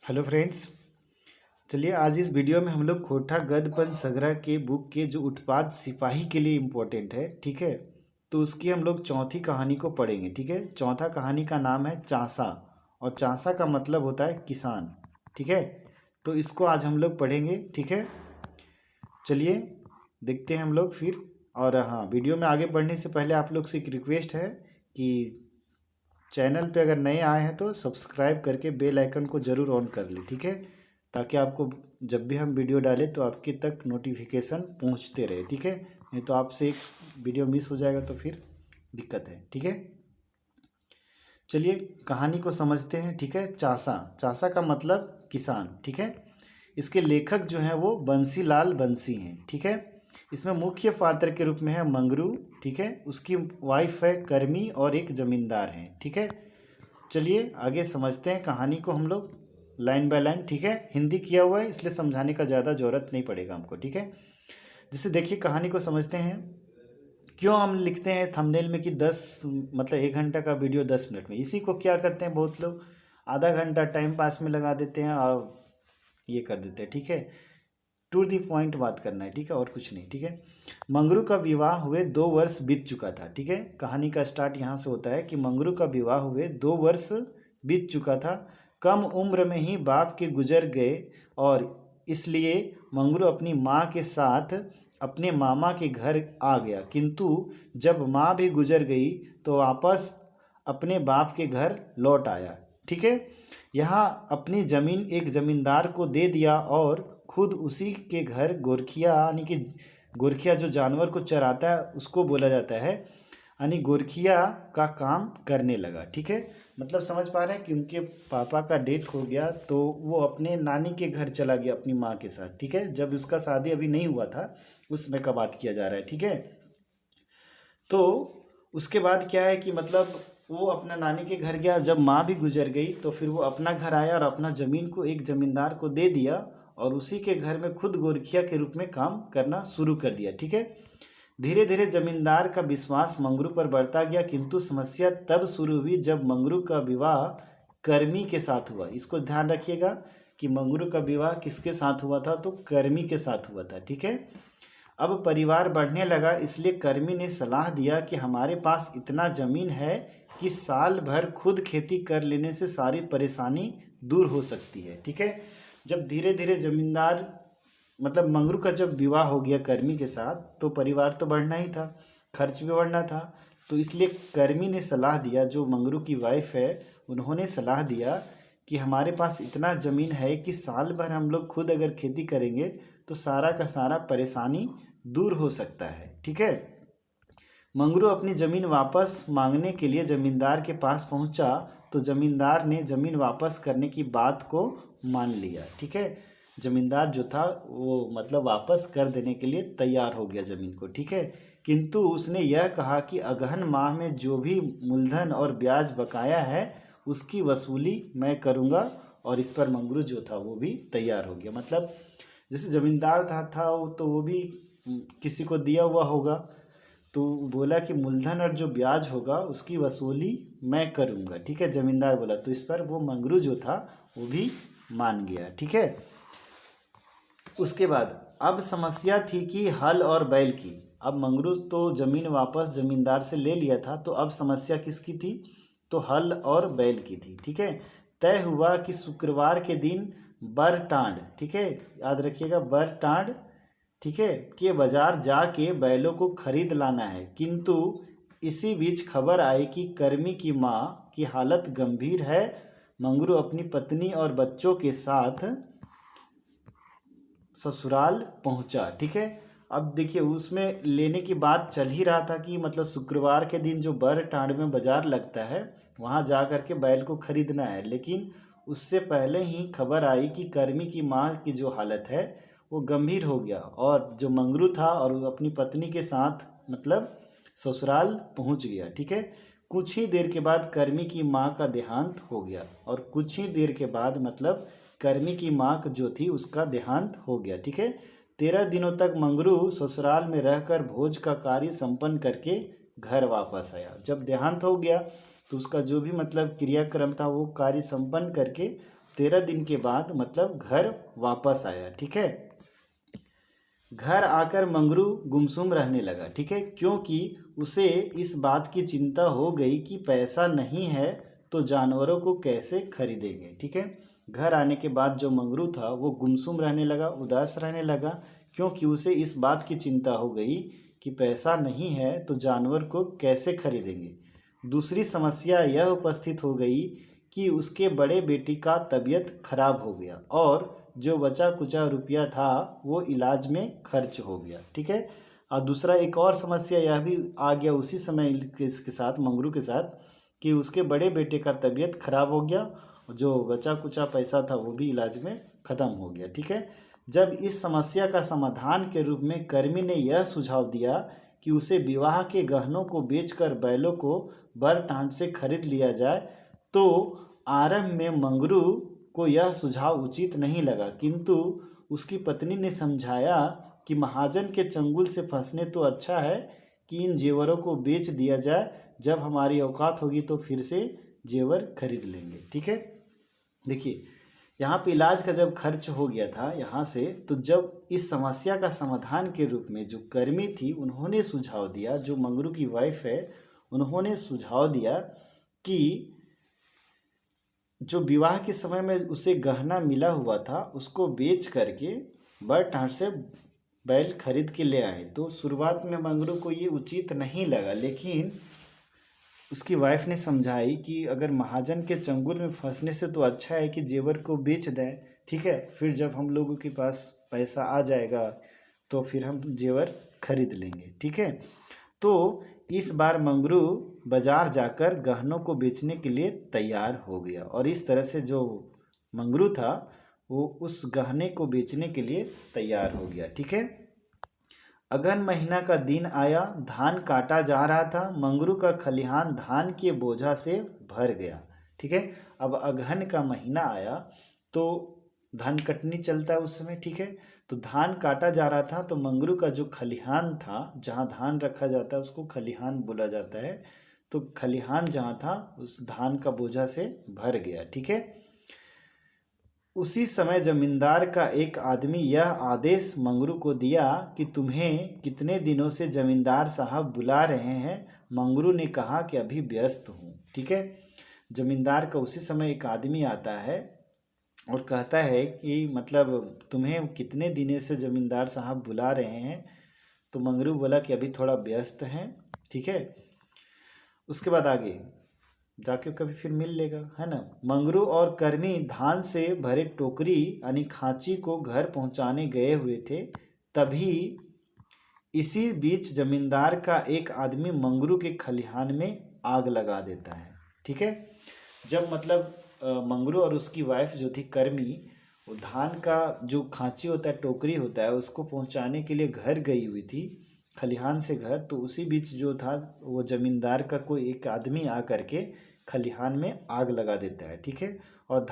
Hello friends. चलिए आज इस वीडियो में हम लोग खोटा गद्य पंच सगरा के बुक के जो उत्पाद सिपाही के लिए इम्पोर्टेंट है, ठीक है। तो उसकी हम लोग चौथी कहानी को पढ़ेंगे, ठीक है। चौथा कहानी का नाम है चांसा, और चांसा का मतलब होता है किसान, ठीक है। तो इसको आज हम लोग पढ़ेंगे, ठीक है। चलिए देखते हैं हम लोग फिर। और हाँ, वीडियो में आगे बढ़ने से पहले आप लोग से एक रिक्वेस्ट है कि चैनल पे अगर नए आए हैं तो सब्सक्राइब करके बेल आइकन को ज़रूर ऑन कर लें, ठीक है। ताकि आपको जब भी हम वीडियो डालें तो आपके तक नोटिफिकेशन पहुंचते रहे, ठीक है। नहीं तो आपसे एक वीडियो मिस हो जाएगा तो फिर दिक्कत है, ठीक है। चलिए कहानी को समझते हैं, ठीक है। चासा, चासा का मतलब किसान, ठीक है। इसके लेखक जो हैं वो बंसीलाल बंसी हैं, ठीक है। इसमें मुख्य पात्र के रूप में है मंगरू, ठीक है। उसकी वाइफ है कर्मी और एक जमींदार हैं, ठीक है। चलिए आगे समझते हैं कहानी को हम लोग लाइन बाय लाइन, ठीक है। हिंदी किया हुआ है इसलिए समझाने का ज़्यादा ज़रूरत नहीं पड़ेगा हमको, ठीक है। जिससे देखिए कहानी को समझते हैं। क्यों हम लिखते हैं थंबनेल में कि 10 मतलब 1 घंटा का वीडियो 10 मिनट में, इसी को क्या करते हैं बहुत लोग, आधा घंटा टाइम पास में लगा देते हैं और ये कर देते हैं, ठीक है। टू दी पॉइंट बात करना है, ठीक है, और कुछ नहीं, ठीक है। मंगरू का विवाह हुए 2 वर्ष बीत चुका था, ठीक है। कहानी का स्टार्ट यहाँ से होता है कि मंगरू का विवाह हुए 2 वर्ष बीत चुका था। कम उम्र में ही बाप के गुजर गए और इसलिए मंगरू अपनी माँ के साथ अपने मामा के घर आ गया, किंतु जब माँ भी गुजर गई तो वापस अपने बाप के घर लौट आया, ठीक है। यहाँ अपनी ज़मीन एक ज़मींदार को दे दिया और खुद उसी के घर गोरखिया, यानी कि गोरखिया जो जानवर को चराता है उसको बोला जाता है, यानी गोरखिया का काम करने लगा, ठीक है। मतलब समझ पा रहे हैं कि उनके पापा का डेथ हो गया तो वो अपने नानी के घर चला गया अपनी माँ के साथ, ठीक है। जब उसका शादी अभी नहीं हुआ था उस समय का बात किया जा रहा है, ठीक है। तो उसके बाद क्या है कि मतलब वो अपना नानी के घर गया, जब माँ भी गुजर गई तो फिर वो अपना घर आया और अपना ज़मीन को एक ज़मींदार को दे दिया और उसी के घर में खुद गोरखिया के रूप में काम करना शुरू कर दिया, ठीक है। धीरे धीरे जमींदार का विश्वास मंगरू पर बढ़ता गया, किंतु समस्या तब शुरू हुई जब मंगरू का विवाह कर्मी के साथ हुआ। इसको ध्यान रखिएगा कि मंगरू का विवाह किसके साथ हुआ था, तो कर्मी के साथ हुआ था, ठीक है। अब परिवार बढ़ने लगा, इसलिए कर्मी ने सलाह दिया कि हमारे पास इतना ज़मीन है कि साल भर खुद खेती कर लेने से सारी परेशानी दूर हो सकती है, ठीक है। जब धीरे धीरे ज़मींदार मतलब मंगरू का जब विवाह हो गया कर्मी के साथ तो परिवार तो बढ़ना ही था, खर्च भी बढ़ना था। तो इसलिए कर्मी ने सलाह दिया, जो मंगरू की वाइफ है उन्होंने सलाह दिया कि हमारे पास इतना ज़मीन है कि साल भर हम लोग खुद अगर खेती करेंगे तो सारा का सारा परेशानी दूर हो सकता है, ठीक है। मंगरू अपनी ज़मीन वापस मांगने के लिए ज़मींदार के पास पहुंचा तो ज़मींदार ने ज़मीन वापस करने की बात को मान लिया, ठीक है। ज़मींदार जो था वो मतलब वापस कर देने के लिए तैयार हो गया ज़मीन को, ठीक है। किंतु उसने यह कहा कि अगहन माह में जो भी मूलधन और ब्याज बकाया है उसकी वसूली मैं करूँगा, और इस पर मंगरू जो था वो भी तैयार हो गया। मतलब जैसे ज़मींदार था वो तो वो भी किसी को दिया हुआ होगा, तो बोला कि मूलधन और जो ब्याज होगा उसकी वसूली मैं करूँगा, ठीक है। ज़मींदार बोला तो इस पर वो मंगरू जो था वो भी मान गया, ठीक है। उसके बाद अब समस्या थी कि हल और बैल की। अब मंगरू तो ज़मीन वापस ज़मींदार से ले लिया था, तो अब समस्या किसकी थी, तो हल और बैल की थी, ठीक है। तय हुआ कि शुक्रवार के दिन बरटांड, ठीक है, याद रखिएगा बरटांड, ठीक है, के बाजार जाके बैलों को खरीद लाना है। किंतु इसी बीच खबर आई कि कर्मी की माँ की हालत गंभीर है। मंगरू अपनी पत्नी और बच्चों के साथ ससुराल पहुंचा, ठीक है। अब देखिए उसमें लेने की बात चल ही रहा था कि मतलब शुक्रवार के दिन जो बरटांड में बाजार लगता है वहां जा कर के बैल को खरीदना है, लेकिन उससे पहले ही खबर आई कि कर्मी की माँ की जो हालत है वो गंभीर हो गया और जो मंगरू था और वो अपनी पत्नी के साथ मतलब ससुराल पहुंच गया, ठीक है। कुछ ही देर के बाद कर्मी की माँ का देहांत हो गया, और कुछ ही देर के बाद मतलब कर्मी की माँ जो थी उसका देहांत हो गया, ठीक है। 13 दिनों तक मंगरू ससुराल में रहकर भोज का कार्य संपन्न करके घर वापस आया। जब देहांत हो गया तो उसका जो भी मतलब क्रियाक्रम था वो कार्य संपन्न करके 13 दिन के बाद मतलब घर वापस आया। ठीक है, घर आकर मंगरू गुमसुम रहने लगा। ठीक है, क्योंकि उसे इस बात की चिंता हो गई कि पैसा नहीं है तो जानवरों को कैसे खरीदेंगे। ठीक है, घर आने के बाद जो मंगरू था वो गुमसुम रहने लगा, उदास रहने लगा, क्योंकि उसे इस बात की चिंता हो गई कि पैसा नहीं है तो जानवर को कैसे खरीदेंगे। दूसरी समस्या यह उपस्थित हो गई कि उसके बड़े बेटी का तबीयत खराब हो गया और जो बचा कुचा रुपया था वो इलाज में खर्च हो गया। ठीक है, और दूसरा एक और समस्या यह भी आ गया उसी समय इसके साथ, मंगरू के साथ, कि उसके बड़े बेटे का तबीयत खराब हो गया, जो बचा कुचा पैसा था वो भी इलाज में ख़त्म हो गया। ठीक है, जब इस समस्या का समाधान के रूप में कर्मी ने यह सुझाव दिया कि उसे विवाह के गहनों को बेचकर बैलों को बर टांड से खरीद लिया जाए, तो आरंभ में मंगरू को यह सुझाव उचित नहीं लगा, किंतु उसकी पत्नी ने समझाया कि महाजन के चंगुल से फंसने तो अच्छा है कि इन जेवरों को बेच दिया जाए, जब हमारी औकात होगी तो फिर से जेवर खरीद लेंगे। ठीक है, देखिए यहाँ पे इलाज का जब खर्च हो गया था यहाँ से, तो जब इस समस्या का समाधान के रूप में जो कर्मी थी उन्होंने सुझाव दिया, जो मंगरू की वाइफ है उन्होंने सुझाव दिया कि जो विवाह के समय में उसे गहना मिला हुआ था उसको बेच करके बर टांड से बैल खरीद के ले आए। तो शुरुआत में मंगरू को ये उचित नहीं लगा, लेकिन उसकी वाइफ ने समझाई कि अगर महाजन के चंगुल में फंसने से तो अच्छा है कि जेवर को बेच दें। ठीक है, फिर जब हम लोगों के पास पैसा आ जाएगा तो फिर हम जेवर खरीद लेंगे। ठीक है, तो इस बार मंगरू बाजार जाकर गहनों को बेचने के लिए तैयार हो गया और इस तरह से जो मंगरू था वो उस गहने को बेचने के लिए तैयार हो गया। ठीक है, अगहन महीना का दिन आया, धान काटा जा रहा था, मंगरू का खलिहान धान के बोझा से भर गया। ठीक है, अब अगहन का महीना आया तो धान कटनी चलता है उस समय। ठीक है, तो धान काटा जा रहा था तो मंगरू का जो खलिहान था, जहाँ धान रखा जाता है उसको खलिहान बोला जाता है, तो खलिहान जहाँ था उस धान का बोझा से भर गया। ठीक है, उसी समय जमींदार का एक आदमी यह आदेश मंगरू को दिया कि तुम्हें कितने दिनों से जमींदार साहब बुला रहे हैं। मंगरू ने कहा कि अभी व्यस्त हूँ। ठीक है, जमींदार का उसी समय एक आदमी आता है और कहता है कि मतलब तुम्हें कितने दिनों से जमींदार साहब बुला रहे हैं। तो मंगरू बोला कि अभी थोड़ा व्यस्त हैं। ठीक है, उसके बाद आगे जाके कभी फिर मिल लेगा, है ना। मंगरू और कर्मी धान से भरे टोकरी यानी खांची को घर पहुंचाने गए हुए थे, तभी इसी बीच जमींदार का एक आदमी मंगरू के खलिहान में आग लगा देता है। ठीक है, जब मतलब मंगरू और उसकी वाइफ जो थी कर्मी, वो धान का जो खांची होता है, टोकरी होता है, उसको पहुंचाने के लिए घर गई हुई थी, खलिहान से घर, तो उसी बीच जो था वो जमींदार का कोई एक आदमी आ करके खलिहान में आग लगा देता है। ठीक है, और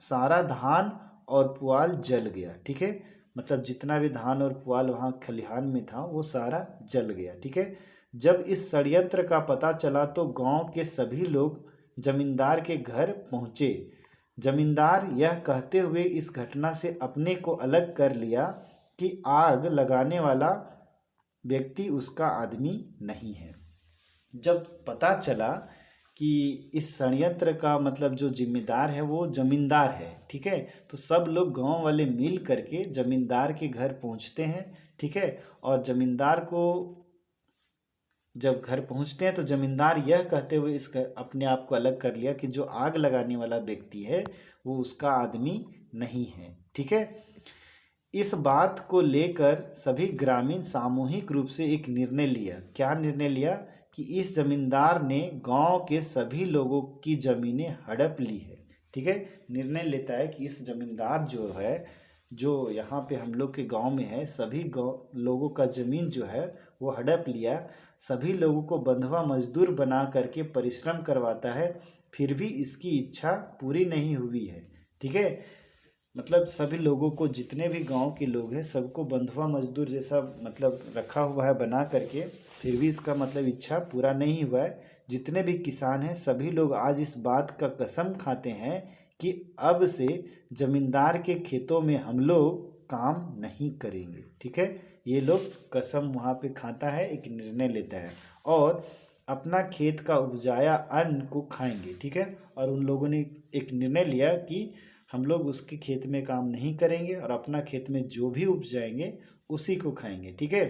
सारा धान और पुआल जल गया। ठीक है, मतलब जितना भी धान और पुआल वहाँ खलिहान में था वो सारा जल गया। ठीक है, जब इस षड्यंत्र का पता चला तो गांव के सभी लोग जमींदार के घर पहुँचे। जमींदार यह कहते हुए इस घटना से अपने को अलग कर लिया कि आग लगाने वाला व्यक्ति उसका आदमी नहीं है। जब पता चला कि इस षड्यंत्र का मतलब जो जिम्मेदार है वो जमींदार है, ठीक है, तो सब लोग गांव वाले मिल करके जमींदार के घर पहुंचते हैं। ठीक है, और जमींदार को जब घर पहुंचते हैं तो जमींदार यह कहते हुए अपने आप को अलग कर लिया कि जो आग लगाने वाला व्यक्ति है वो उसका आदमी नहीं है। ठीक है, इस बात को लेकर सभी ग्रामीण सामूहिक रूप से एक निर्णय लिया। क्या निर्णय लिया? कि इस जमींदार ने गांव के सभी लोगों की ज़मीनें हड़प ली है। ठीक है, निर्णय लेता है कि इस जमींदार जो है, जो यहाँ पे हम लोग के गांव में है, सभी गांव लोगों का ज़मीन जो है वो हड़प लिया, सभी लोगों को बंधुआ मजदूर बना करके परिश्रम करवाता है, फिर भी इसकी इच्छा पूरी नहीं हुई है। ठीक है, मतलब सभी लोगों को, जितने भी गांव के लोग हैं सबको बंधुआ मजदूर जैसा मतलब रखा हुआ है बना करके, फिर भी इसका मतलब इच्छा पूरा नहीं हुआ है। जितने भी किसान हैं सभी लोग आज इस बात का कसम खाते हैं कि अब से जमींदार के खेतों में हम लोग काम नहीं करेंगे। ठीक है, ये लोग कसम वहाँ पे खाता है, एक निर्णय लेता है और अपना खेत का उपजाया अन्न को खाएंगे। ठीक है, और उन लोगों ने एक निर्णय लिया कि हम लोग उसके खेत में काम नहीं करेंगे और अपना खेत में जो भी उपजाएंगे उसी को खाएंगे। ठीक है,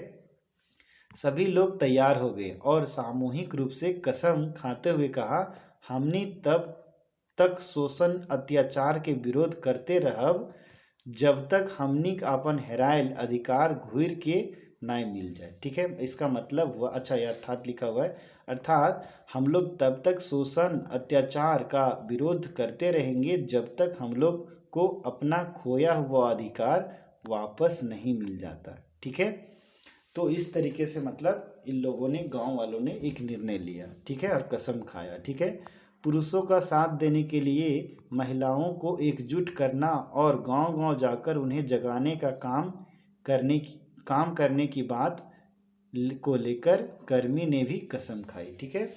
सभी लोग तैयार हो गए और सामूहिक रूप से कसम खाते हुए कहा, हमने तब तक शोषण अत्याचार के विरोध करते रहब जब तक हमनी अपन हेरायल अधिकार घूर के नाय मिल जाए। ठीक है, इसका मतलब हुआ, अच्छा ये अर्थात लिखा हुआ है, अर्थात हम लोग तब तक शोषण अत्याचार का विरोध करते रहेंगे जब तक हम लोग को अपना खोया हुआ अधिकार वापस नहीं मिल जाता। ठीक है, तो इस तरीके से मतलब इन लोगों ने, गांव वालों ने एक निर्णय लिया। ठीक है, और कसम खाया। ठीक है, पुरुषों का साथ देने के लिए महिलाओं को एकजुट करना और गांव-गांव जाकर उन्हें जगाने का काम करने की बात को लेकर कर्मी ने भी कसम खाई। ठीक है,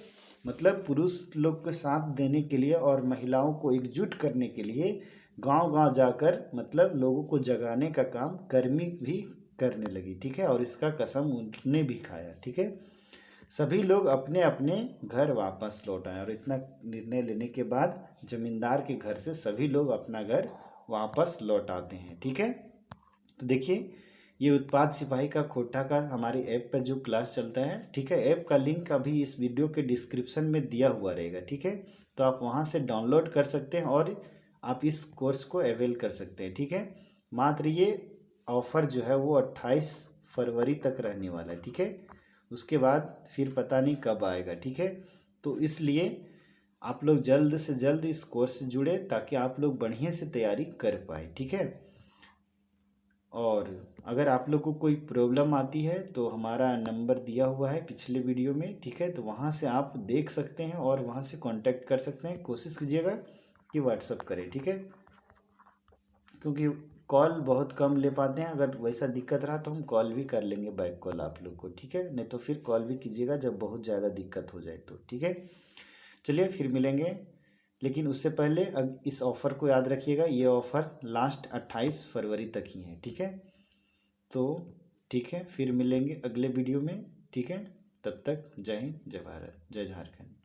मतलब पुरुष लोग को साथ देने के लिए और महिलाओं को एकजुट करने के लिए गांव-गांव जाकर मतलब लोगों को जगाने का काम कर्मी भी करने लगी। ठीक है, और इसका कसम उन्होंने भी खाया। ठीक है, सभी लोग अपने अपने घर वापस लौट आए और इतना निर्णय लेने के बाद जमींदार के घर से सभी लोग अपना घर वापस लौट आते हैं। ठीक है, तो देखिए ये उत्पाद सिपाही का खोटा का हमारे ऐप पर जो क्लास चलता है। ठीक है, ऐप का लिंक अभी इस वीडियो के डिस्क्रिप्शन में दिया हुआ रहेगा। ठीक है, तो आप वहाँ से डाउनलोड कर सकते हैं और आप इस कोर्स को अवेल कर सकते हैं। ठीक है, मात्र ये ऑफ़र जो है वो 28 फरवरी तक रहने वाला है। ठीक है, उसके बाद फिर पता नहीं कब आएगा। ठीक है, तो इसलिए आप लोग जल्द से जल्द इस कोर्स से जुड़े ताकि आप लोग बढ़िया से तैयारी कर पाए। ठीक है, और अगर आप लोग को कोई प्रॉब्लम आती है तो हमारा नंबर दिया हुआ है पिछले वीडियो में। ठीक है, तो वहाँ से आप देख सकते हैं और वहाँ से कांटेक्ट कर सकते हैं। कोशिश कीजिएगा कि व्हाट्सअप करें। ठीक है, क्योंकि कॉल बहुत कम ले पाते हैं, अगर वैसा दिक्कत रहा तो हम कॉल भी कर लेंगे, बैक कॉल आप लोग को। ठीक है, नहीं तो फिर कॉल भी कीजिएगा जब बहुत ज़्यादा दिक्कत हो जाए तो। ठीक है, चलिए फिर मिलेंगे, लेकिन उससे पहले अब इस ऑफ़र को याद रखिएगा, ये ऑफ़र लास्ट 28 फरवरी तक ही है। ठीक है, तो ठीक है, फिर मिलेंगे अगले वीडियो में। ठीक है, तब तक जय हिंद, जय भारत, जय झारखंड।